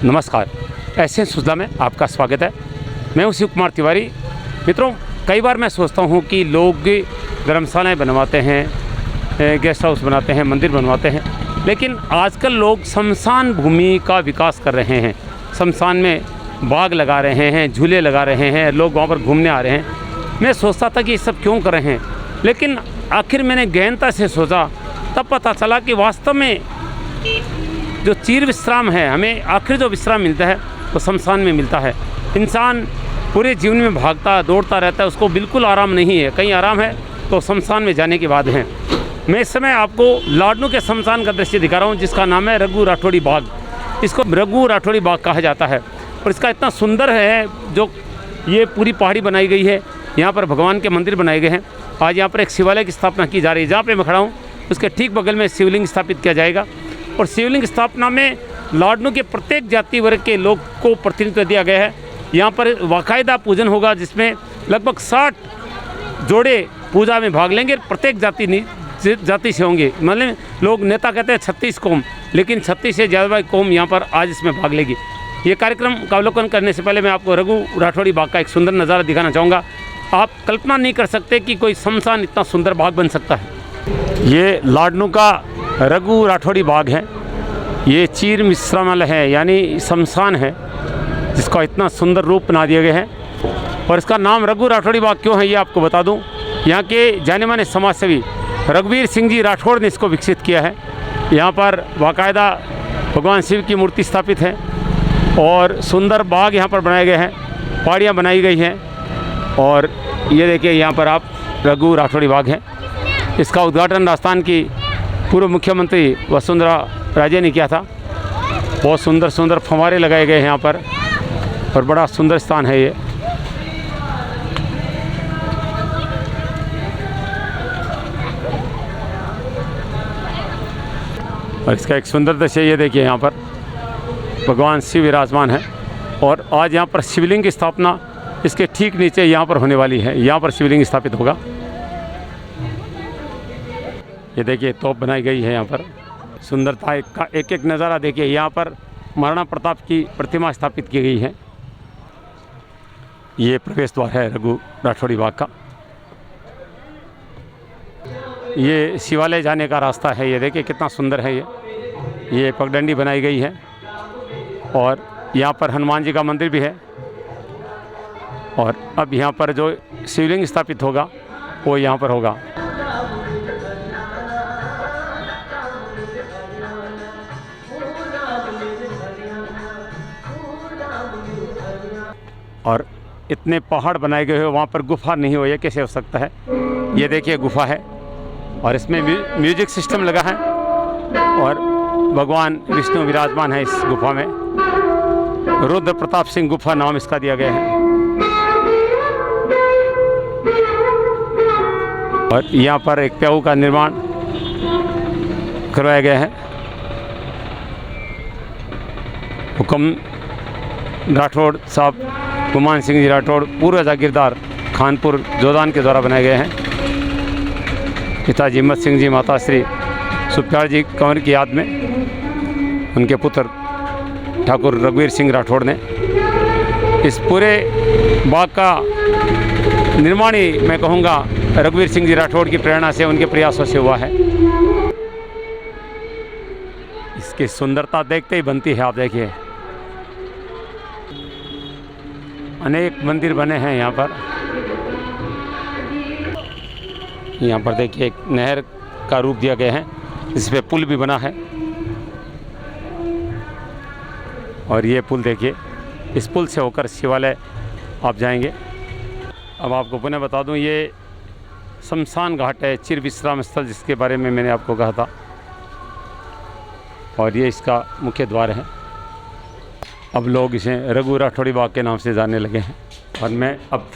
नमस्कार, ऐसे सुजला में आपका स्वागत है। मैं हूं शिव कुमार तिवारी। मित्रों, कई बार मैं सोचता हूं कि लोग धर्मशालाएँ बनवाते हैं, गेस्ट हाउस बनाते हैं, मंदिर बनवाते हैं, लेकिन आजकल लोग शमशान भूमि का विकास कर रहे हैं। शमशान में बाग लगा रहे हैं, झूले लगा रहे हैं, लोग वहाँ पर घूमने आ रहे हैं। मैं सोचता था कि ये सब क्यों कर रहे हैं, लेकिन आखिर मैंने गहनता से सोचा, तब पता चला कि वास्तव में जो चीर विश्राम है, हमें आखिर जो विश्राम मिलता है वो शमशान में मिलता है। इंसान पूरे जीवन में भागता दौड़ता रहता है, उसको बिल्कुल आराम नहीं है। कहीं आराम है तो शमशान में जाने के बाद है। मैं इस समय आपको लाडनू के शमशान का दृश्य दिखा रहा हूँ, जिसका नाम है रघु राठौड़ी बाग। इसको रघु राठौड़ी बाग कहा जाता है और इसका इतना सुंदर है, जो ये पूरी पहाड़ी बनाई गई है। यहाँ पर भगवान के मंदिर बनाए गए हैं। आज यहाँ पर एक शिवालय की स्थापना की जा रही है। जहाँ पे मैं खड़ा हूँ उसके ठीक बगल में शिवलिंग स्थापित किया जाएगा और शिवलिंग स्थापना में लाडनू के प्रत्येक जाति वर्ग के लोग को प्रतिनिधित्व दिया गया है। यहाँ पर बाकायदा पूजन होगा, जिसमें लगभग 60 जोड़े पूजा में भाग लेंगे। प्रत्येक जाति से होंगे। मतलब लोग नेता कहते हैं 36 कौम, लेकिन 36 से ज़्यादा कौम यहाँ पर आज इसमें भाग लेगी। ये कार्यक्रम का अवलोकन करने से पहले मैं आपको रघु राठौड़ी बाग का एक सुंदर नज़ारा दिखाना चाहूँगा। आप कल्पना नहीं कर सकते कि कोई शमशान इतना सुंदर बाग बन सकता है। ये लाडनू का रघु राठौड़ी बाग है। ये चीर विश्रामालय है, यानी शमशान है, जिसका इतना सुंदर रूप बना दिया गया है। और इसका नाम रघु राठौड़ी बाग क्यों है ये आपको बता दूं। यहाँ के जाने माने समाजसेवी रघुवीर सिंह जी राठौड़ ने इसको विकसित किया है। यहाँ पर बाकायदा भगवान शिव की मूर्ति स्थापित है और सुंदर बाग यहाँ पर बनाए गए हैं, पहाड़ियाँ बनाई गई हैं। और ये देखिए, यहाँ पर आप रघु राठौड़ी बाग है। इसका उद्घाटन राजस्थान की पूर्व मुख्यमंत्री वसुंधरा राजे ने किया था। बहुत सुंदर सुंदर फव्वारे लगाए गए हैं यहाँ पर और बड़ा सुंदर स्थान है ये। और इसका एक सुंदर दृश्य ये देखिए, यहाँ पर भगवान शिव विराजमान है और आज यहाँ पर शिवलिंग की स्थापना इसके ठीक नीचे यहाँ पर होने वाली है। यहाँ पर शिवलिंग स्थापित होगा। ये देखिए, तोप बनाई गई है। यहाँ पर सुंदरता का एक एक नज़ारा देखिए। यहाँ पर महाराणा प्रताप की प्रतिमा स्थापित की गई है। ये प्रवेश द्वार है रघु राठौड़ी बाग का। ये शिवालय जाने का रास्ता है। ये देखिए कितना सुंदर है। ये पगडंडी बनाई गई है और यहाँ पर हनुमान जी का मंदिर भी है। और अब यहाँ पर जो शिवलिंग स्थापित होगा वो यहाँ पर होगा। और इतने पहाड़ बनाए गए हो, वहाँ पर गुफा नहीं हो, ये कैसे हो सकता है। ये देखिए गुफा है और इसमें म्यूजिक सिस्टम लगा है और भगवान विष्णु विराजमान है इस गुफा में। रुद्र प्रताप सिंह गुफा नाम इसका दिया गया है। और यहाँ पर एक प्याऊ का निर्माण करवाया गया है। हुक्म राठौड़ साहब गुमान सिंह जी राठौड़ पूर्व जागीरदार खानपुर जोधान के द्वारा बनाए गए हैं। पिताजी हिम्मत सिंह जी, माता श्री सुप्यार जी कंवर की याद में उनके पुत्र ठाकुर रघुवीर सिंह राठौड़ ने इस पूरे बाग का निर्माण ही मैं कहूँगा रघुवीर सिंह जी राठौड़ की प्रेरणा से, उनके प्रयासों से हुआ है। इसकी सुंदरता देखते ही बनती है। आप देखिए, अनेक मंदिर बने हैं यहाँ पर। यहाँ पर देखिए एक नहर का रूप दिया गया है, जिस पे पुल भी बना है। और ये पुल देखिए, इस पुल से होकर शिवालय आप जाएंगे। अब आपको पुनः बता दूं, ये शमशान घाट है, चिर विश्राम स्थल, जिसके बारे में मैंने आपको कहा था। और ये इसका मुख्य द्वार है। अब लोग इसे रघु राठौड़ी बाग के नाम से जानने लगे हैं। और मैं अब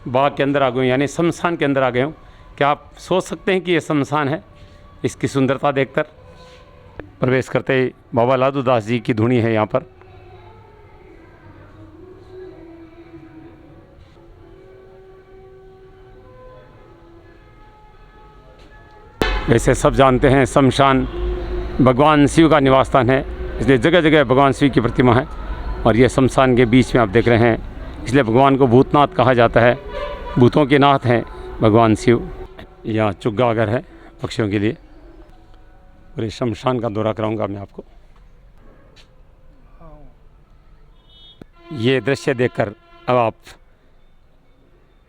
बाग के अंदर आ गया हूँ, यानी शमशान के अंदर आ गया हूँ। क्या आप सोच सकते हैं कि ये शमशान है? इसकी सुंदरता देखकर प्रवेश करते ही बाबा लादू दास जी की धुनी है यहाँ पर। वैसे सब जानते हैं शमशान भगवान शिव का निवास स्थान है। इसलिए जगह जगह भगवान शिव की प्रतिमा है। और ये शमशान के बीच में आप देख रहे हैं, इसलिए भगवान को भूतनाथ कहा जाता है। भूतों के नाथ हैं भगवान शिव। यहाँ चुग्गा घर है पक्षियों के लिए। और इस शमशान का दौरा कराऊंगा मैं आपको। ये दृश्य देखकर अब आप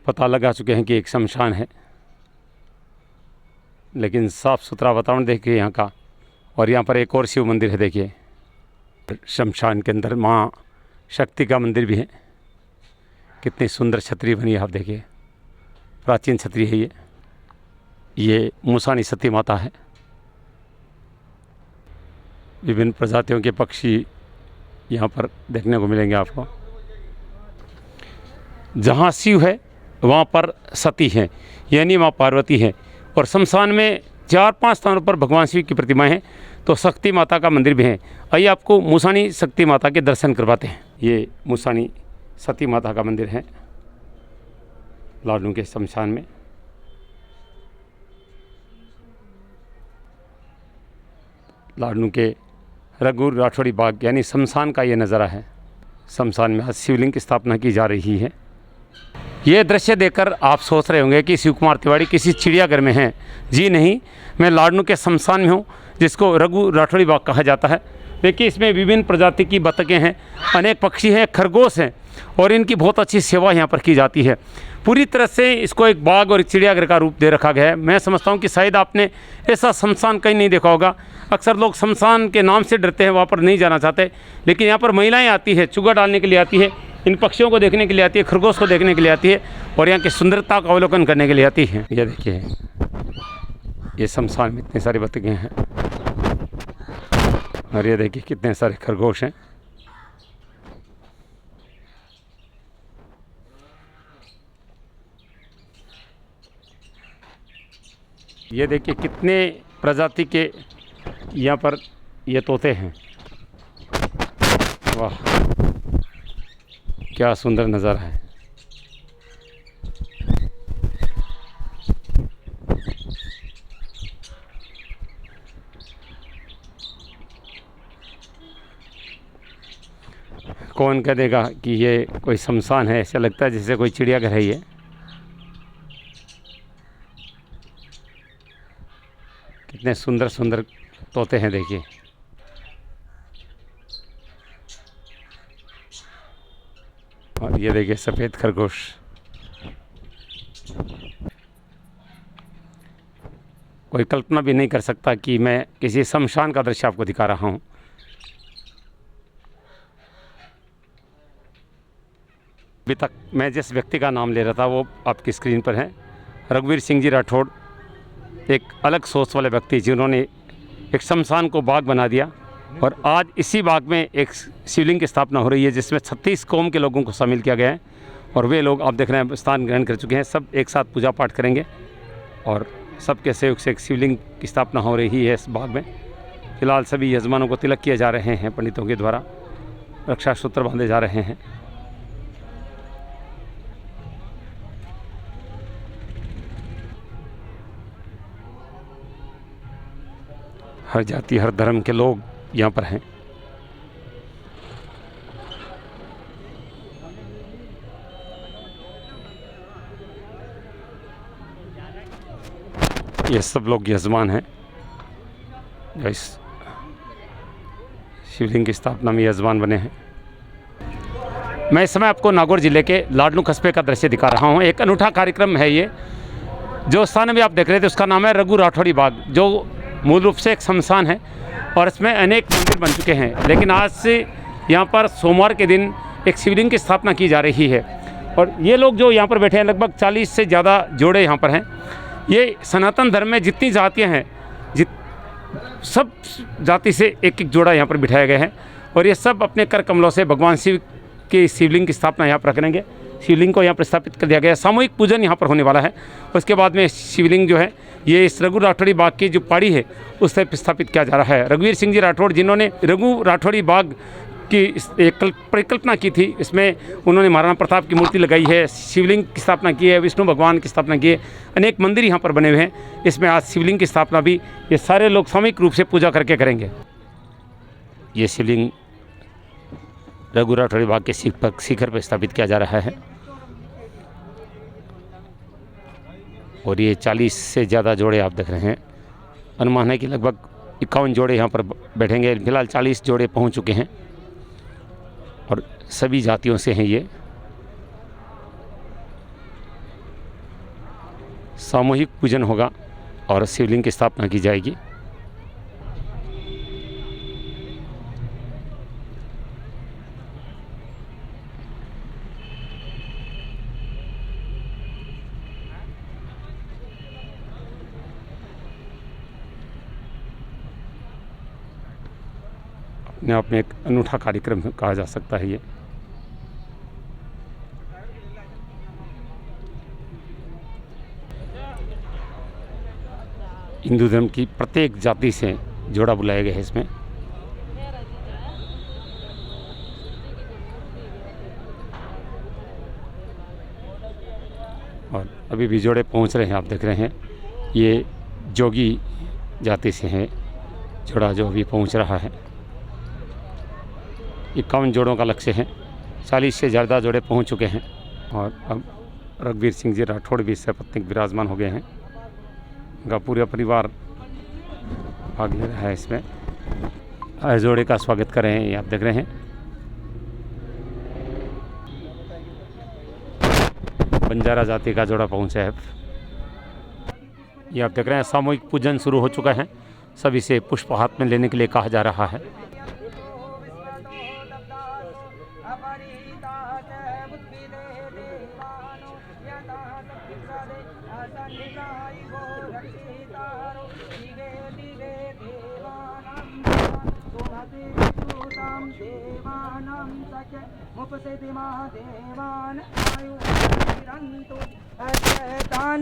पता लगा चुके हैं कि एक शमशान है, लेकिन साफ़ सुथरा वातावरण देखिए यहाँ का। और यहाँ पर एक और शिव मंदिर है, देखिए शमशान के अंदर माँ शक्ति का मंदिर भी है। कितनी सुंदर छतरी बनी है, आप देखिए, प्राचीन छतरी है ये मूसानी सती माता है। विभिन्न प्रजातियों के पक्षी यहाँ पर देखने को मिलेंगे आपको। जहाँ शिव है वहाँ पर सती है, यानी माँ पार्वती है। और शमशान में 4-5 स्थानों पर भगवान शिव की प्रतिमाएं हैं, तो शक्ति माता का मंदिर भी है। आइए आपको मूसानी शक्ति माता के दर्शन करवाते हैं। ये मूसानी सती माता का मंदिर है लाडनू के शमशान में। लाडनू के रघु राठौड़ी बाग यानी शमशान का ये नज़ारा है। शमशान में आज शिवलिंग की स्थापना की जा रही है। ये दृश्य देखकर आप सोच रहे होंगे कि शिव कुमार तिवारी किसी चिड़ियाघर में हैं। जी नहीं, मैं लाडनू के शमशान में हूँ, जिसको रघु राठौड़ी बाग कहा जाता है। देखिए, इसमें विभिन्न प्रजाति की बतखें हैं, अनेक पक्षी हैं, खरगोश हैं, और इनकी बहुत अच्छी सेवा यहाँ पर की जाती है। पूरी तरह से इसको एक बाग और एक चिड़ियाघर का रूप दे रखा गया है। मैं समझता हूँ कि शायद आपने ऐसा शमशान कहीं नहीं देखा होगा। अक्सर लोग शमशान के नाम से डरते हैं, वहाँ पर नहीं जाना चाहते, लेकिन यहाँ पर महिलाएं आती है, चुग्गा डालने के लिए आती है, इन पक्षियों को देखने के लिए आती है, खरगोश को देखने के लिए आती है, और यहाँ की सुंदरता का अवलोकन करने के लिए आती है। ये देखिए, ये शमशान में इतने सारे बतखें हैं, और ये देखिए कितने सारे खरगोश हैं। ये देखिए कितने प्रजाति के यहाँ पर ये तोते हैं। वाह, क्या सुंदर नज़ारा है। कौन कह देगा कि ये कोई शमशान है? ऐसा लगता है जैसे कोई चिड़ियाघर है ये। कितने सुंदर सुंदर तोते हैं, देखिए। और ये देखिए सफ़ेद खरगोश। कोई कल्पना भी नहीं कर सकता कि मैं किसी शमशान का दृश्य आपको दिखा रहा हूँ। अभी तक मैं जिस व्यक्ति का नाम ले रहा था वो आपकी स्क्रीन पर है, रघुवीर सिंह जी राठौड़। एक अलग सोच वाले व्यक्ति जिन्होंने एक शमशान को बाग बना दिया, और आज इसी बाग में एक शिवलिंग की स्थापना हो रही है, जिसमें 36 कौम के लोगों को शामिल किया गया है। और वे लोग आप देख रहे हैं स्थान ग्रहण कर चुके हैं, सब एक साथ पूजा पाठ करेंगे, और सबके सहयोग से एक शिवलिंग की स्थापना हो रही है इस बाग में। फिलहाल सभी यजमानों को तिलक किए जा रहे हैं, पंडितों के द्वारा रक्षा सूत्र बांधे जा रहे हैं। हर जाति हर धर्म के लोग यहाँ पर हैं। ये सब लोग यजमान हैं जो इस शिवलिंग की स्थापना में यजमान बने हैं। मैं इस समय आपको नागौर जिले के लाडनू कस्बे का दृश्य दिखा रहा हूँ। एक अनूठा कार्यक्रम है ये। जो स्थान भी आप देख रहे थे उसका नाम है रघु राठौड़ी बाग, जो मूल रूप से एक शमशान है, और इसमें अनेक मंदिर बन चुके हैं। लेकिन आज से यहाँ पर सोमवार के दिन एक शिवलिंग की स्थापना की जा रही है। और ये लोग जो यहाँ पर बैठे हैं, लगभग 40 से ज़्यादा जोड़े यहाँ पर हैं। ये सनातन धर्म में जितनी जातियाँ हैं, सब जाति से एक एक जोड़ा यहाँ पर बिठाया गया है, और ये सब अपने कर कमलों से भगवान शिव की शिवलिंग की स्थापना यहाँ पर करेंगे। शिवलिंग को यहाँ पर स्थापित कर दिया गया है। सामूहिक पूजन यहाँ पर होने वाला है। उसके बाद में शिवलिंग जो है ये इस रघु राठौड़ी बाग की जो पहाड़ी है उस पर स्थापित किया जा रहा है। रघुवीर सिंह जी राठौड़ जिन्होंने रघु राठौड़ी बाग की एक परिकल्पना की थी, इसमें उन्होंने महाराणा प्रताप की मूर्ति लगाई है, शिवलिंग की स्थापना की है, विष्णु भगवान की स्थापना की है, अनेक मंदिर यहाँ पर बने हुए हैं। इसमें आज शिवलिंग की स्थापना भी ये सारे लोग सामूहिक रूप से पूजा करके करेंगे। ये शिवलिंग रघु राठौड़ी बाग के शिखर पर स्थापित किया जा रहा है और ये 40 से ज़्यादा जोड़े आप देख रहे हैं। अनुमान है कि लगभग 51 जोड़े यहाँ पर बैठेंगे। फिलहाल 40 जोड़े पहुँच चुके हैं और सभी जातियों से हैं। ये सामूहिक पूजन होगा और शिवलिंग की स्थापना की जाएगी। अपने आप में एक अनूठा कार्यक्रम कहा जा सकता है ये। हिंदू धर्म की प्रत्येक जाति से जोड़ा बुलाया गया है इसमें। और अभी भी जोड़े पहुंच रहे हैं, आप देख रहे हैं। ये जोगी जाति से हैं जोड़ा जो अभी पहुंच रहा है। 51 जोड़ों का लक्ष्य है। 40 से ज़्यादा जोड़े पहुंच चुके हैं और अब रघुवीर सिंह जी राठौड़ भी सपत्नीक विराजमान हो गए हैं। उनका पूरा परिवार भाग ले रहा है इसमें। हर जोड़े का स्वागत कर रहे हैं, ये आप देख रहे हैं। बंजारा जाति का जोड़ा पहुंचा है। ये आप देख रहे हैं सामूहिक पूजन शुरू हो चुका है। सभी से पुष्प हाथ में लेने के लिए कहा जा रहा है।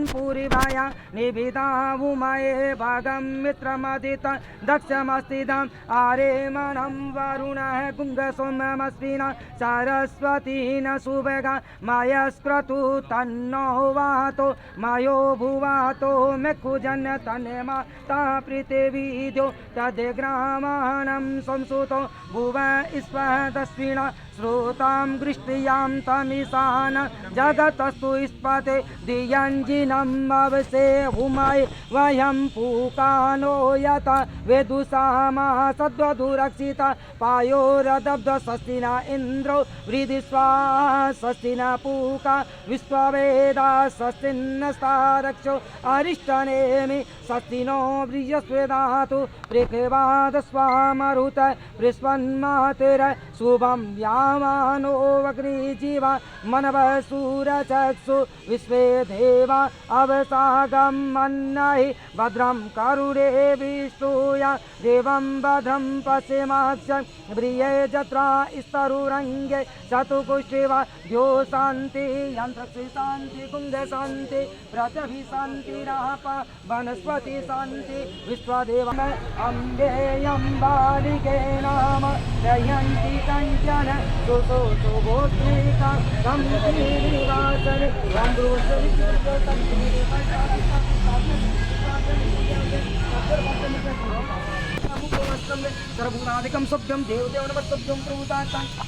पूर्वाया निभिदावुमये भागं मित्रमदितं दक्षमस्तिदम् आरेमणं वरुणः गुङ्गसोममस्विना सरस्वती न सुभगा मायस्क्रतु तन्नो वातो मायो भुवातो मेखुजन् तन्माता पृथिवीद्यो तद्ग्रामाणं संसुतो भुव ईश्वरदस्विना श्रोतां गृष्टियां तमिशान जगतस्तु स्पते दियञ्जिनम् अवसे हुमय वयं पूकानो यथा वेदुसामा सद्वधुरक्षिता पायोरदब्धस्वस्तिना इन्द्रो वृदिस्वा स्वस्तिना पूका विश्ववेदा स्वस्तिन्नस्तारक्षो अरिष्टनेमि स्वस्तिनो बृहस्पतिर्दधातु पृथिवादस्वामरुत बृहस्पन्मातिर शुभं यामानो अग्निजीवा मनवः सूरचक्षु विश्वे देवा अवसागं मन्नहि भद्रं करुणे विष्णुया देवं भद्रं पश्येमाक्षं प्रिये जत्रा स्तरुरङ्गे चतुकुष्ठिवा द्यो शान्ति यन्त्रक्षि शान्ति कुङ्ग शान्ति पृथिवी शान्तिराप वनस्पति शान्ति विश्वदेव अम्बेयं बालिके नाम जयन्ति कञ्चन सुतो सुगोत्रिका गम्भीरिवासन सर्वभूतादिकं सभ्यं देवदेव नमस्तभ्यं प्रभुतां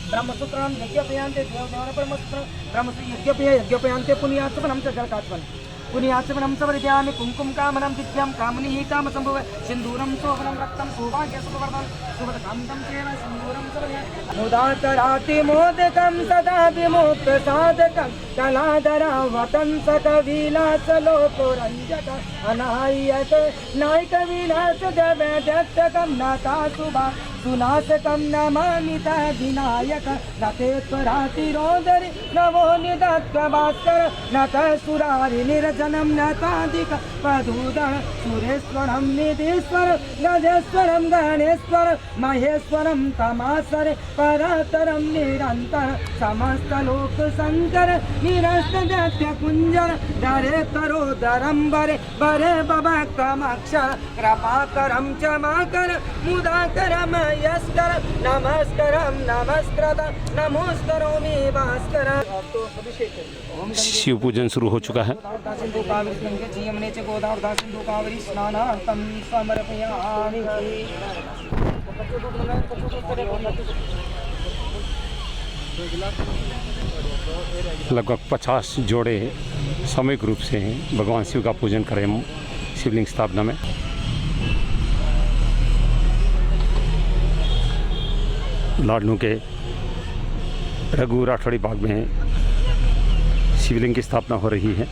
ब्रह्मसूत्रं यज्ञपयान्ते देवदेव परमसूत्रं ब्रह्मसूत्र यज्ञपयान्ते पुण्यात्मनं च जलकात्मनं पुण्यात्मनं समर्पयामि कुङ्कुम कामनं दिव्यं कामनी काम संभव सिन्दूरं शोभनं रक्तं सौभाग्य सुखवर्धनं सुभदकान्तं चेव सिन्दूरं समर्पयामि मुदातराति मोदकं सदा विमुक्तसाधकं कलाधरावतं सकविलासलोकोरञ्जक अनायत नायकविलासजगदत्तकं नाथा शुभा सुनाशकं नमामि विनायक नतेश्वरातिरोदरि नमो निदत्तभास्कर नत सुरारि निर्जनं नताधिक पदूदन सुरेश्वरं निधीश्वर गजेश्वरं गणेश्वर महेश्वरं तमासर परतरं निरन्तर समस्तलोकशङ्कर निरस्तदैत्यकुञ्जर धरे तरोदरं वरे वरे भवकमक्षर कृपाकरं च माकर मुदाकरं यस्कर नमस्करं नमस्कृत नमोस्तरोमि भास्कर। शिव पूजन शुरू हो चुका है। सिंधु कावेरी गंगे यमुने च गोदावरी सिंधु कावेरी स्नानार्थं समर्पयामि। लगभग 50 जोड़े सामूहिक रूप से भगवान शिव का पूजन करें शिवलिंग स्थापना में। लाडनू के रघु राठौड़ी बाग में शिवलिंग की स्थापना हो रही है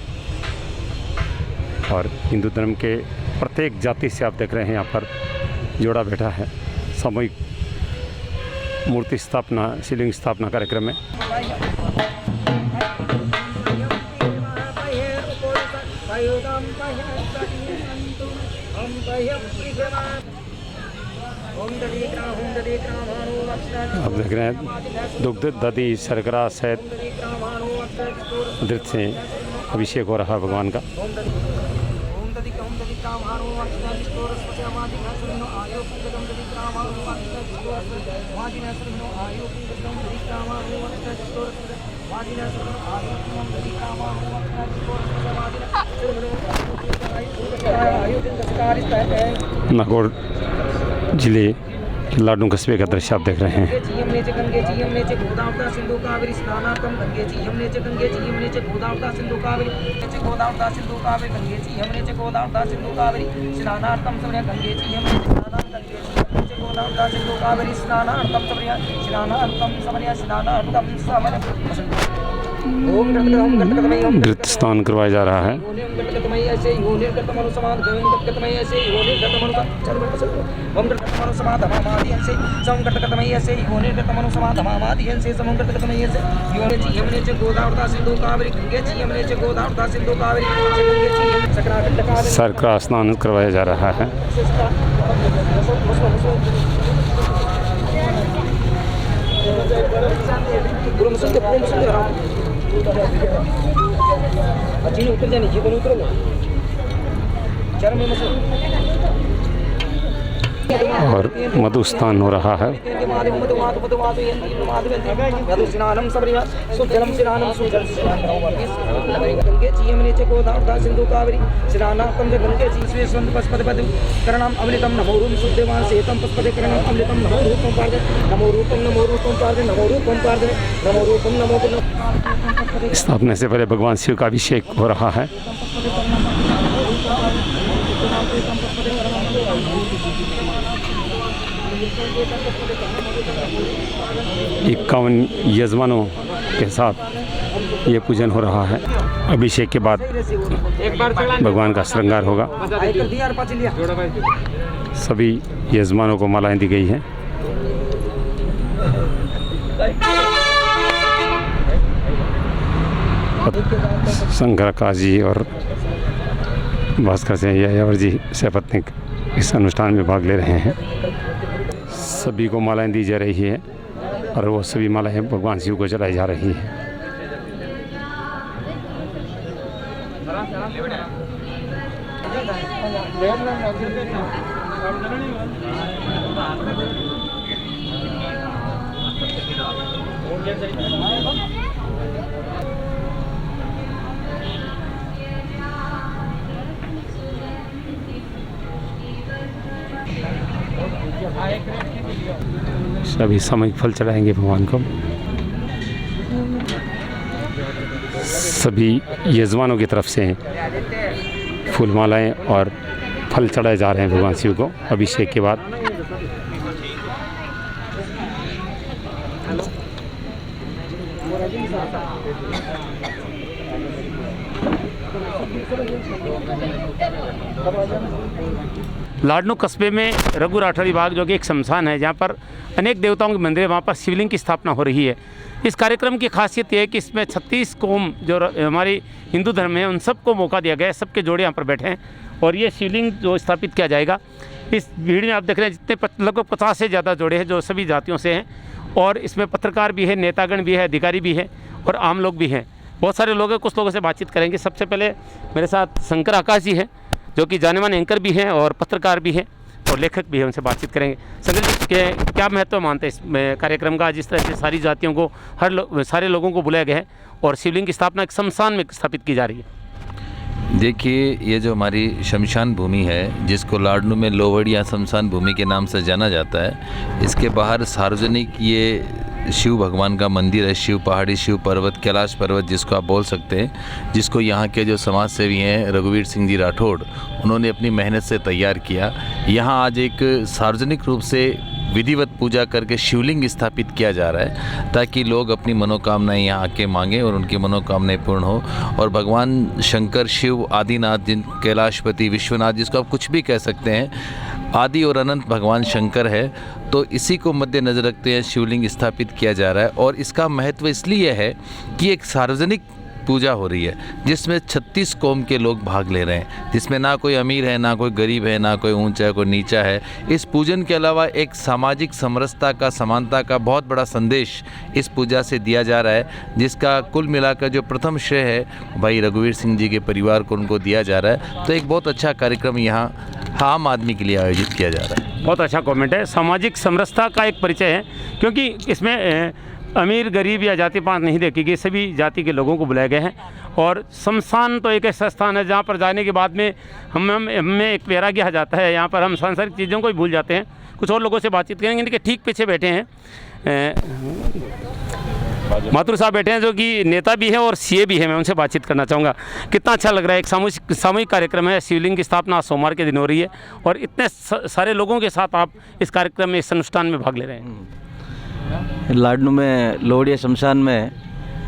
और हिंदू धर्म के प्रत्येक जाति से आप देख रहे हैं यहाँ पर जोड़ा बैठा है सामूहिक मूर्ति स्थापना शिवलिंग स्थापना कार्यक्रम में। आप देख रहे हैं दुग्ध दधी शर्करा सहित अमृत से अभिषेक हो रहा है भगवान का। नागौर जिले लाडनू कस्बे का दृश्य आप देख रहे हैं। नृत्य स्नान करवाया जा रहा है। शर्करा स्नान करवाया जा रहा है। और मधु स्नान हो रहा है। स्थापना से पहले भगवान शिव का अभिषेक हो रहा है। 51 यजमानों के साथ ये पूजन हो रहा है। अभिषेक के बाद भगवान का श्रृंगार होगा। सभी यजमानों को मालाएं दी गई हैं। शंकर आकाश जी और भास्कर सिंह यायावर जी सपत्नीक इस अनुष्ठान में भाग ले रहे हैं। सभी को मालाएं दी जा रही है और वो सभी मालाएं भगवान शिव को चलाई जा रही हैं। सभी सामूहिक फल चढ़ाएंगे भगवान को। सभी यजमानों की तरफ से फूल मालाएं और फल चढ़ाए जा रहे हैं भगवान शिव को अभिषेक के बाद। लाडनू कस्बे में रघु राठौड़ी बाग जो कि एक शमशान है, जहाँ पर अनेक देवताओं के मंदिर है, वहाँ पर शिवलिंग की स्थापना हो रही है। इस कार्यक्रम की खासियत यह है कि इसमें 36 कौम जो हमारी हिंदू धर्म है उन सबको मौका दिया गया है। सबके जोड़े यहाँ पर बैठे हैं और ये शिवलिंग जो स्थापित किया जाएगा, इस भीड़ में आप देख रहे हैं जितने लगभग 50 से ज़्यादा जोड़े हैं जो सभी जातियों से हैं। और इसमें पत्रकार भी है, नेतागण भी है, अधिकारी भी है और आम लोग भी हैं। बहुत सारे लोग हैं, कुछ लोगों से बातचीत करेंगे। सबसे पहले मेरे साथ शंकर आकाश जी हैं जो कि जाने माने एंकर भी हैं और पत्रकार भी हैं और लेखक भी हैं, उनसे बातचीत करेंगे। शंकर जी के क्या महत्व मानते हैं इस कार्यक्रम का, जिस तरह से सारी जातियों को सारे लोगों को बुलाया गया है और शिवलिंग की स्थापना एक शमशान में स्थापित की जा रही है? देखिए, ये जो हमारी शमशान भूमि है, जिसको लाडनू में लोवड़ या शमशान भूमि के नाम से जाना जाता है, इसके बाहर सार्वजनिक ये शिव भगवान का मंदिर है। शिव पहाड़ी, शिव पर्वत, कैलाश पर्वत जिसको आप बोल सकते हैं, जिसको यहाँ के जो समाज सेवी हैं रघुवीर सिंह जी राठौड़, उन्होंने अपनी मेहनत से तैयार किया। यहाँ आज एक सार्वजनिक रूप से विधिवत पूजा करके शिवलिंग स्थापित किया जा रहा है, ताकि लोग अपनी मनोकामनाएं यहाँ आके मांगें और उनकी मनोकामनाएं पूर्ण हो। और भगवान शंकर, शिव, आदिनाथ, जिन कैलाशपति, विश्वनाथ, जिसको आप कुछ भी कह सकते हैं, आदि और अनंत भगवान शंकर है। तो इसी को मद्देनज़र रखते हैं शिवलिंग स्थापित किया जा रहा है। और इसका महत्व इसलिए है कि एक सार्वजनिक पूजा हो रही है, जिसमें 36 कौम के लोग भाग ले रहे हैं, जिसमें ना कोई अमीर है, ना कोई गरीब है, ना कोई ऊंचा है, कोई नीचा है। इस पूजन के अलावा एक सामाजिक समरसता का, समानता का बहुत बड़ा संदेश इस पूजा से दिया जा रहा है, जिसका कुल मिलाकर जो प्रथम श्रेय है भाई रघुवीर सिंह जी के परिवार को उनको दिया जा रहा है। तो एक बहुत अच्छा कार्यक्रम यहाँ आम आदमी के लिए आयोजित किया जा रहा है। बहुत अच्छा कमेंट है। सामाजिक समरसता का एक परिचय है, क्योंकि इसमें अमीर गरीब या जाति पात नहीं देखी गई, सभी जाति के लोगों को बुलाए गए हैं। और शमशान तो एक ऐसा स्थान है जहाँ पर जाने के बाद में हमें एक वैराग्य आ जाता है। यहाँ पर हम सांसारिक चीज़ों को ही भूल जाते हैं। कुछ और लोगों से बातचीत करेंगे। इनके ठीक पीछे बैठे हैं माथुर साहब बैठे हैं, जो कि नेता भी है और सीए भी है। मैं उनसे बातचीत करना चाहूँगा। कितना अच्छा लग रहा है, एक सामूहिक कार्यक्रम है। शिवलिंग की स्थापना सोमवार के दिन हो रही है और इतने सारे लोगों के साथ आप इस कार्यक्रम में, इस अनुष्ठान में भाग ले रहे हैं। लाडनू में लोहड़िया शमशान में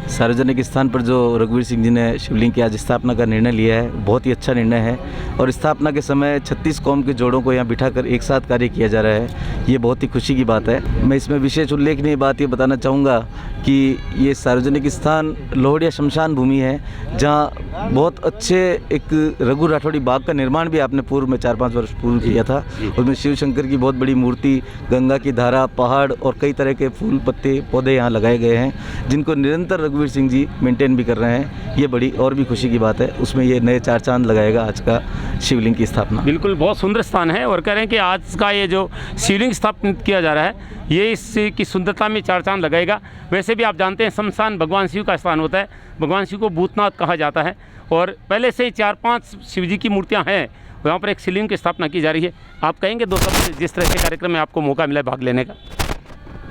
सार्वजनिक स्थान पर जो रघुवीर सिंह जी ने शिवलिंग की आज स्थापना का निर्णय लिया है, बहुत ही अच्छा निर्णय है। और स्थापना के समय 36 कौम के जोड़ों को यहाँ बिठाकर एक साथ कार्य किया जा रहा है, ये बहुत ही खुशी की बात है। मैं इसमें विशेष उल्लेखनीय बात ये बताना चाहूँगा कि ये सार्वजनिक स्थान लोहड़िया शमशान भूमि है, जहाँ बहुत अच्छे एक रघु राठौड़ी बाग का निर्माण भी आपने पूर्व में 4-5 वर्ष पूर्व किया था। उसमें शिव शंकर की बहुत बड़ी मूर्ति, गंगा की धारा, पहाड़ और कई तरह के फूल, पत्ते, पौधे यहाँ लगाए गए हैं, जिनको निरंतर रघुवीर सिंह जी मेंटेन भी कर रहे हैं। ये बड़ी और भी खुशी की बात है। उसमें ये नए 4 चांद लगाएगा आज का शिवलिंग की स्थापना। बिल्कुल, बहुत सुंदर स्थान है। और कह रहे हैं कि आज का ये जो शिवलिंग स्थापित किया जा रहा है, ये इसकी सुंदरता में 4 चांद लगाएगा। वैसे भी आप जानते हैं शमशान भगवान शिव का स्थान होता है। भगवान शिव को भूतनाथ कहा जाता है और पहले से ही 4-5 शिव जी की मूर्तियाँ हैं। वहाँ पर एक शिवलिंग की स्थापना की जा रही है। आप कहेंगे दो शब्द, जिस तरह के कार्यक्रम में आपको मौका मिला भाग लेने का?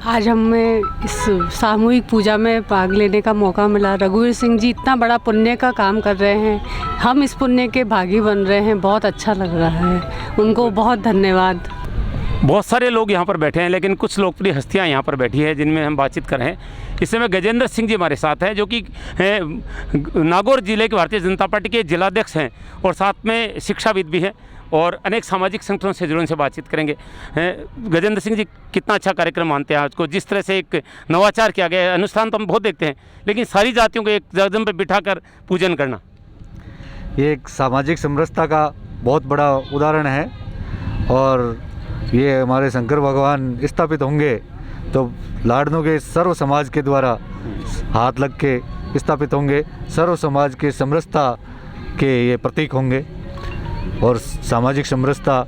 आज हमें इस सामूहिक पूजा में भाग लेने का मौका मिला। रघुवीर सिंह जी इतना बड़ा पुण्य का काम कर रहे हैं, हम इस पुण्य के भागी बन रहे हैं। बहुत अच्छा लग रहा है, उनको बहुत धन्यवाद। बहुत सारे लोग यहाँ पर बैठे हैं, लेकिन कुछ लोकप्रिय हस्तियाँ यहाँ पर बैठी है जिनमें हम बातचीत कर रहे हैं। इस समय गजेंद्र सिंह जी हमारे साथ हैं, जो कि नागौर जिले के भारतीय जनता पार्टी के जिलाध्यक्ष हैं और साथ में शिक्षाविद भी हैं और अनेक सामाजिक संगठनों से जुड़े, उनसे बातचीत करेंगे। गजेंद्र सिंह जी, कितना अच्छा कार्यक्रम मानते हैं आज को, जिस तरह से एक नवाचार किया गया है? अनुष्ठान तो हम बहुत देखते हैं, लेकिन सारी जातियों को एक जगदम पर बिठाकर पूजन करना, ये एक सामाजिक समरसता का बहुत बड़ा उदाहरण है। और ये हमारे शंकर भगवान स्थापित होंगे तो लाडनू के सर्व समाज के द्वारा हाथ लग के स्थापित होंगे, सर्व समाज के समरसता के ये प्रतीक होंगे और सामाजिक समरसता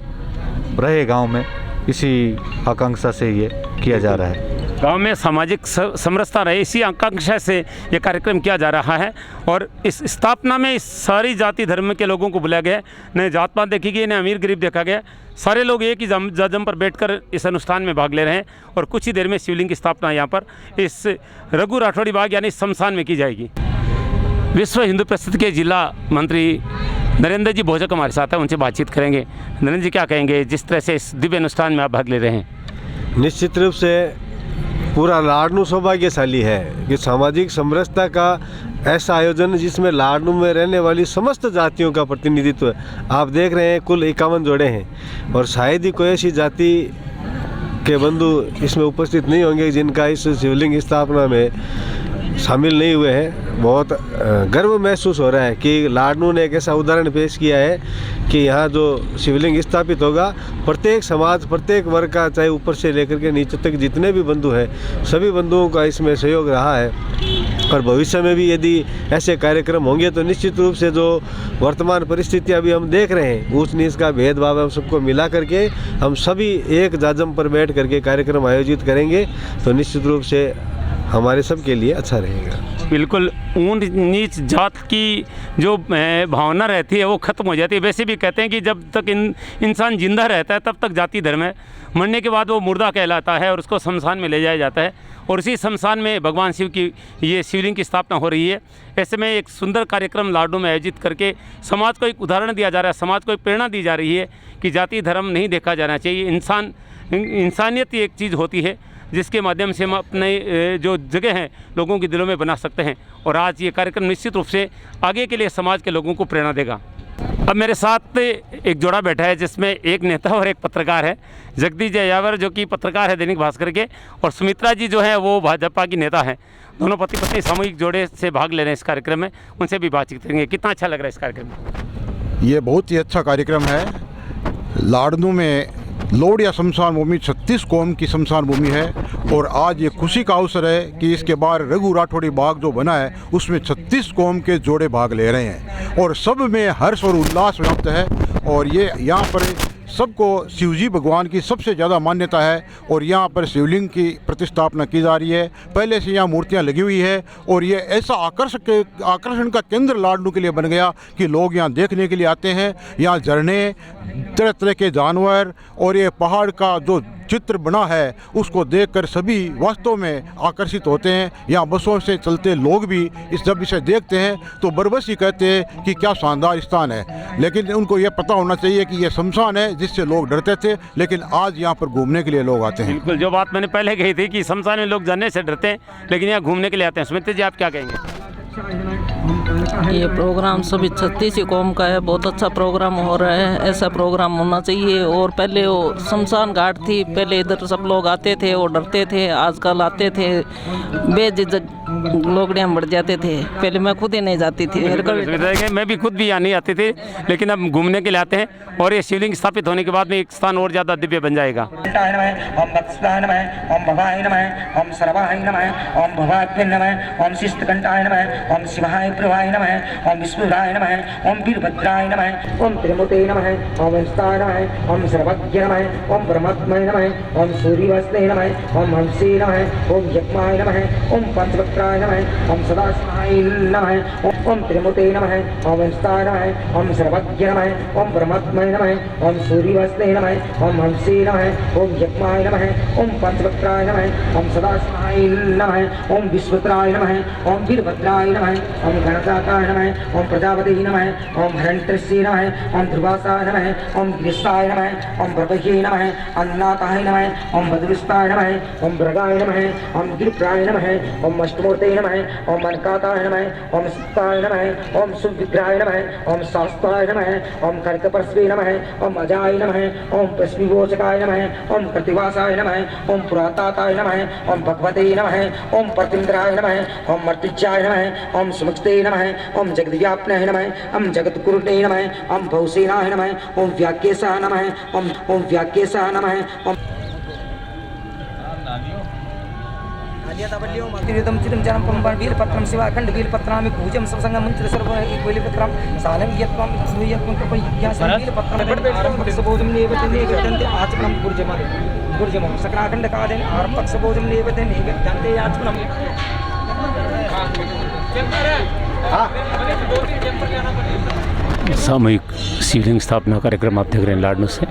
रहे गांव में, इसी आकांक्षा से ये किया जा रहा है। गांव में सामाजिक समरसता रहे, इसी आकांक्षा से ये कार्यक्रम किया जा रहा है। और इस स्थापना में इस सारी जाति धर्म के लोगों को बुलाया गया है। न जात पात देखी गई, न अमीर गरीब देखा गया। सारे लोग एक ही जजम पर बैठकर इस अनुष्ठान में भाग ले रहे हैं और कुछ ही देर में शिवलिंग की स्थापना यहाँ पर इस रघु राठौड़ी बाग यानी शमशान में की जाएगी। विश्व हिंदू परिषद के जिला मंत्री नरेंद्र जी भोजक हमारे साथ हैं, उनसे बातचीत करेंगे। नरेंद्र जी, क्या कहेंगे जिस तरह से इस दिव्य अनुष्ठान में आप भाग ले रहे हैं? निश्चित रूप से पूरा लाडनू सौभाग्यशाली है कि सामाजिक समरसता का ऐसा आयोजन जिसमें लाडनू में रहने वाली समस्त जातियों का प्रतिनिधित्व है। आप देख रहे हैं कुल 51 जोड़े हैं और शायद ही कोई ऐसी जाति के बंधु इसमें उपस्थित नहीं होंगे जिनका इस शिवलिंग स्थापना में शामिल नहीं हुए हैं। बहुत गर्व महसूस हो रहा है कि लाडनू ने एक ऐसा उदाहरण पेश किया है कि यहाँ जो शिवलिंग स्थापित होगा, प्रत्येक समाज, प्रत्येक वर्ग का, चाहे ऊपर से लेकर के नीचे तक जितने भी बंधु हैं, सभी बंधुओं का इसमें सहयोग रहा है। और भविष्य में भी यदि ऐसे कार्यक्रम होंगे तो निश्चित रूप से जो वर्तमान परिस्थितियाँ अभी हम देख रहे हैं, ऊंच नीच का भेदभाव, हम सबको मिला करके हम सभी एक जाजम पर बैठ करके कार्यक्रम आयोजित करेंगे तो निश्चित रूप से हमारे सब के लिए अच्छा रहेगा। बिल्कुल ऊंच नीच जात की जो भावना रहती है वो ख़त्म हो जाती है। वैसे भी कहते हैं कि जब तक इंसान जिंदा रहता है तब तक जाति धर्म है, मरने के बाद वो मुर्दा कहलाता है और उसको शमशान में ले जाया जाता है और उसी शमशान में भगवान शिव की ये शिवलिंग की स्थापना हो रही है। ऐसे में एक सुंदर कार्यक्रम लाडू में आयोजित करके समाज को एक उदाहरण दिया जा रहा है, समाज को एक प्रेरणा दी जा रही है कि जाति धर्म नहीं देखा जाना चाहिए। इंसानियत एक चीज़ होती है जिसके माध्यम से हम अपने जो जगह हैं लोगों के दिलों में बना सकते हैं और आज ये कार्यक्रम निश्चित रूप से आगे के लिए समाज के लोगों को प्रेरणा देगा। अब मेरे साथ एक जोड़ा बैठा है जिसमें एक नेता और एक पत्रकार है, जगदीश जयावर जो कि पत्रकार है दैनिक भास्कर के और सुमित्रा जी जो है वो भाजपा की नेता हैं। दोनों पति पत्नी सामूहिक जोड़े से भाग ले रहे हैं इस कार्यक्रम में, उनसे भी बातचीत करेंगे। कितना अच्छा लग रहा है इस कार्यक्रम में? ये बहुत ही अच्छा कार्यक्रम है। लाडनू में लोडिया शमशान भूमि 36 कौम की शमशान भूमि है और आज ये खुशी का अवसर है कि इसके बाद रघु राठौड़ी बाग जो बना है उसमें 36 कौम के जोड़े भाग ले रहे हैं और सब में हर्ष और उल्लास व्याप्त है। और ये यहाँ पर सबको शिवजी भगवान की सबसे ज़्यादा मान्यता है और यहाँ पर शिवलिंग की प्रतिष्ठापना की जा रही है। पहले से यहाँ मूर्तियाँ लगी हुई है और ये ऐसा आकर्षण का केंद्र लाडनू के लिए बन गया कि लोग यहाँ देखने के लिए आते हैं। यहाँ झरने, तरह तरह के जानवर और ये पहाड़ का जो चित्र बना है उसको देखकर सभी वास्तव में आकर्षित होते हैं। यहाँ बसों से चलते लोग भी जब इसे देखते हैं तो बरबस ही कहते हैं कि क्या शानदार स्थान है। लेकिन उनको ये पता होना चाहिए कि ये शमशान है जिससे लोग डरते थे, लेकिन आज यहाँ पर घूमने के लिए लोग आते हैं। बिल्कुल, जो बात मैंने पहले कही थी कि शमशान में लोग जाने से डरते हैं लेकिन यहाँ घूमने के लिए आते हैं। सुमित्रा जी, आप क्या कहेंगे? ये प्रोग्राम सभी 36 कौम का है, बहुत अच्छा प्रोग्राम हो रहा है। ऐसा प्रोग्राम होना चाहिए। और पहले वो शमशान घाट थी, पहले इधर सब लोग आते थे और डरते थे, आजकल आते थे बेझिझक लोगड़ियाँ बढ़ जाते थे। पहले मैं खुद ही नहीं जाती थी, मैं भी खुद भी यहाँ नहीं आती थी, लेकिन अब घूमने के लिए आते हैं और ये शिवलिंग स्थापित होने के बाद में एक स्थान और ज़्यादा दिव्य बन जाएगा। ओम वत्सलाय नमः, ओम भवाय नमः, ओम सर्वाय नमः, ओम भवाभ्य नमः, ओम शिष्टकंठाय नमः, ओम शिवाय प्रभाय नमः, ओम विष्णुराय नमः, ओम वीरभद्राय नमः, ओम त्रिमूर्ते नमः, ओम वंशताय नमः, ओम सर्वज्ञ नमः, ओम परमात्माय नमः, ओम सूर्यवस्ते नमः, ओम हंसे नमः, ओम यज्ञाय नमः, ओम पंचवक्त्राय नमः, ओम सदाशिवाय नमः, ओम त्रिमूर्ते नमः, ओम वंशताय नमः, ओम सर्वज्ञ नमः, ओम परमात्माय नमः, ओम सूर्यवस्ते नमः, ओम हंसे नमः, ओम यज्ञाय नमः, ओम पंचवक्त्राय नमः, ओम सदाशिवाय नमः, ओम विश्वत्राय नमः, ओम वीरभद्राय नमः, ओम गणकाय नमः, ओम प्रजापति नमः, ओम हरंत्रस्य नमः, ओम ध्रुवासाय नमः, ओम गिरिशाय नमः, ओम प्रभये नमः, अन्नाथाय नमः, ओम बद्रिष्ठाय नमः, ओम भृगाय नमः, ओम गिरिप्राय नमः, ओम अष्टमूर्ते नमः, ओम मनकाताय नमः, ओम सिद्धाय नमः, ओम सुविग्रहाय नमः, ओम शास्त्राय नमः, ओम कर्कपर्श्वे नमः, ओम अजाय नमः, ओम पश्चिमोचकाय नमः, ओम प्रतिवासाय नमः, ओम पुराताताय नमः, ओम भगवते नमः, ओम प्रतिन्द्राय नमः, ओम मर्तिज्याय नमः, ओम सुमुक्ते नमः, ओम जगद्व्याप्नाय नमः, ओम जगद्गुरुते नमः, ओम भवसेनाय नमः, ओम व्याख्येशाय नमः, ओम व्याख्येशाय नमः, ओम आद्यतवल्यों चिदं जनम पंपन वीरपत्रम शिवाखंड वीरपत्रामि पूजम सत्संगम मंत्र सर्व एक वीरपत्रम सालंग्यत्वम सूयत्वम कृपय्यासं वीरपत्रम आरंभक्षभोजं नेवते आचमनं गुर्जमं सकराखंड कादेन आरंभक्षभोजं नेवते आचमनं। सामूहिक शिवलिंग स्थापना कार्यक्रम आप देख रहे हैं लाडनू से।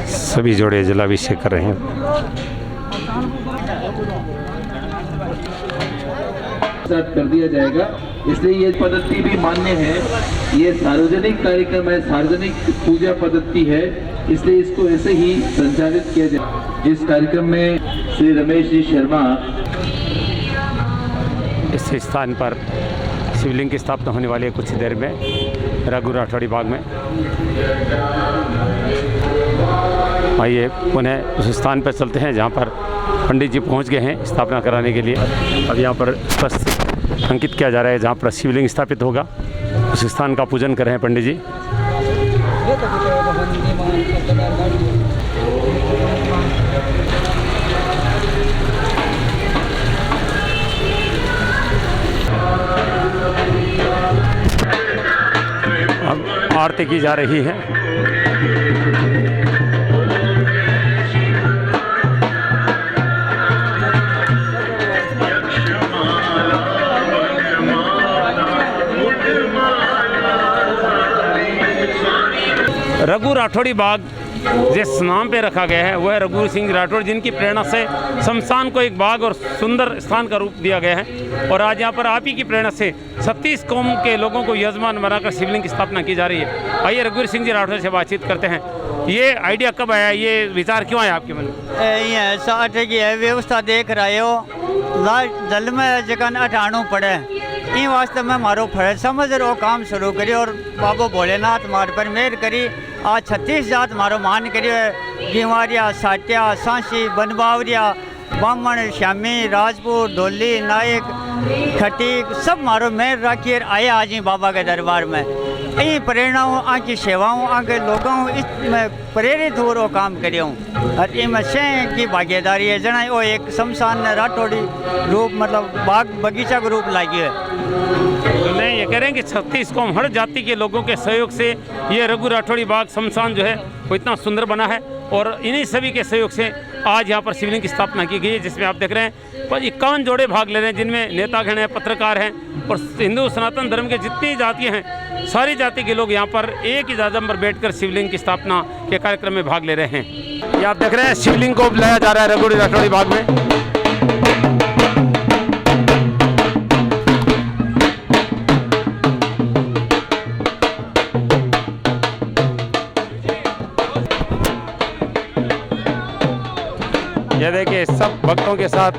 सभी जोड़े जलाभिषेक कर रहे हैं। कर दिया जाएगा, इसलिए ये पद्धति भी मान्य है। ये सार्वजनिक कार्यक्रम है, सार्वजनिक पूजा पद्धति है, इसलिए इसको ऐसे ही संचालित किया जाए। इस कार्यक्रम में श्री रमेश जी शर्मा इस स्थान पर शिवलिंग की स्थापना होने वाली है कुछ ही देर में रघु राठौड़ी बाग में। आइए पुनः उस स्थान पर चलते हैं जहाँ पर पंडित जी पहुँच गए हैं स्थापना कराने के लिए। अब यहाँ पर प्रस्तुत अंकित किया जा रहा है जहाँ पर शिवलिंग स्थापित होगा, उस स्थान का पूजन कर रहे हैं पंडित जी। आरती की जा रही है। रघु राठौड़ी बाग जिस नाम पे रखा गया है वह रघुवीर सिंह राठौड़, जिनकी प्रेरणा से शमशान को एक बाग और सुंदर स्थान का रूप दिया गया है। और आज यहाँ पर आप ही की प्रेरणा से 36 कौम के लोगों को यजमान बनाकर शिवलिंग की स्थापना की जा रही है। आइए रघुवीर सिंह जी राठौड़ से बातचीत करते हैं। ये आइडिया कब आया, ये विचार क्यों आया आपके मन में? ये साठ की है व्यवस्था देख रहे हो, जल में जगन अठाणु पड़े इन वास्ते में मारो फर्ज समझ रो काम शुरू करी और बाबा भोलेनाथ मार पर मेहर करी। आज 36 जात मारो मान करियो, गिवारिया, साटिया, सांसी, बनबावरिया, बामण, श्यामी, राजपूत, ढोली, नायक, खटीक सब मारो मेहर रखिए आए आज ही बाबा के दरबार में। यही प्रेरणाओं आकी सेवाओं आके लोगों इसमें प्रेरित हो रो काम करियो और इनमें से की भागीदारी है जना वो एक शमशान राठौड़ी रूप मतलब बाग बगीचा का रूप लागी है। तो नहीं, ये कह रहे हैं कि 36 कौम हर जाति के लोगों के सहयोग से ये रघु राठौड़ी बाग शमशान जो है वो इतना सुंदर बना है और इन्हीं सभी के सहयोग से आज यहाँ पर शिवलिंग की स्थापना की गई है, जिसमें आप देख रहे हैं पर 51 जोड़े भाग ले रहे हैं, जिनमें नेतागण हैं, पत्रकार हैं और हिंदू सनातन धर्म के जितनी जातियाँ हैं सारी जाति के लोग यहाँ पर एक ही जादम पर बैठकर शिवलिंग की स्थापना के कार्यक्रम में भाग ले रहे हैं। ये आप देख रहे हैं शिवलिंग को लाया जा रहा है रघु राठौड़ी बाग में। ये देखिए सब भक्तों के साथ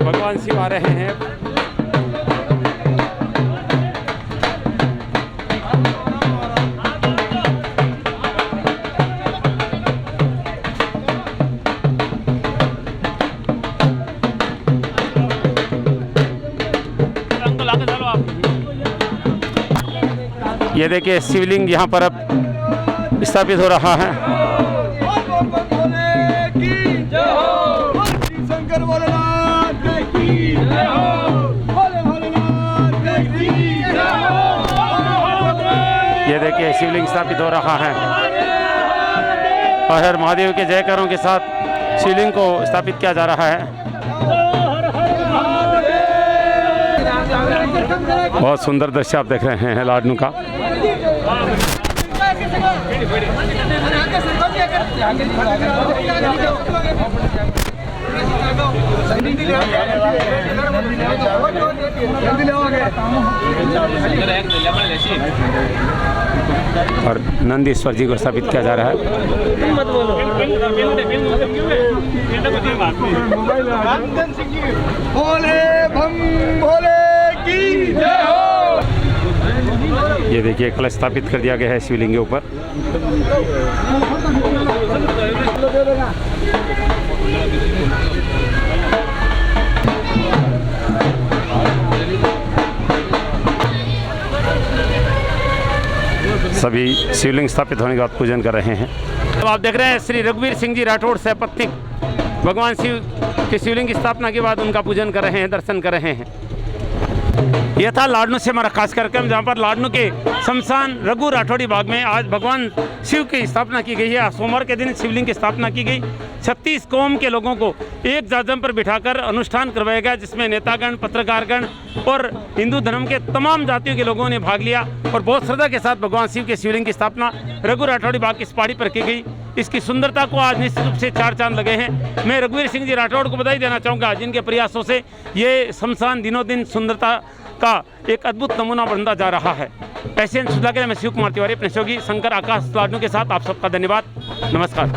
भगवान शिव आ रहे हैं। ये देखिए शिवलिंग यहाँ पर अब स्थापित हो रहा है। ये देखिए शिवलिंग स्थापित हो रहा है और हर महादेव के जयकारों के साथ शिवलिंग को स्थापित किया जा रहा है। बहुत सुंदर दृश्य आप देख रहे हैं लाडनू का। और नंदीश्वर जी को स्थापित किया जा रहा है। ये देखिए कलश स्थापित कर दिया गया है शिवलिंग के ऊपर। सभी शिवलिंग स्थापित होने के बाद पूजन कर रहे हैं। तो आप देख रहे हैं श्री रघुवीर सिंह जी राठौड़ सपत्निक भगवान शिव के शिवलिंग की स्थापना के बाद उनका पूजन कर रहे हैं, दर्शन कर रहे हैं। यह था लाडनू से हमारा खास कार्यक्रम, जहाँ पर लाडनू के शमशान रघु राठौड़ी बाग में आज भगवान शिव की स्थापना की गई है। सोमवार के दिन शिवलिंग की स्थापना की गई। 36 कौम के लोगों को एक जाजम पर बिठाकर अनुष्ठान करवाया गया, जिसमें नेतागण, पत्रकारगण और हिंदू धर्म के तमाम जातियों के लोगों ने भाग लिया और बहुत श्रद्धा के साथ भगवान शिव के शिवलिंग की स्थापना रघु राठौड़ी बाग की इस पहाड़ी पर की गई। इसकी सुंदरता को आज निश्चित रूप से 4 चांद लगे हैं। मैं रघुवीर सिंह जी राठौड़ को बधाई देना चाहूँगा, जिनके प्रयासों से ये शमशान दिनों दिन सुंदरता का एक अद्भुत नमूना बनता जा रहा है। ऐसे सुधा के मैं शिव कुमार तिवारी अपने सहयोगी शंकर आकाश लाडनू के साथ आप सबका धन्यवाद। नमस्कार।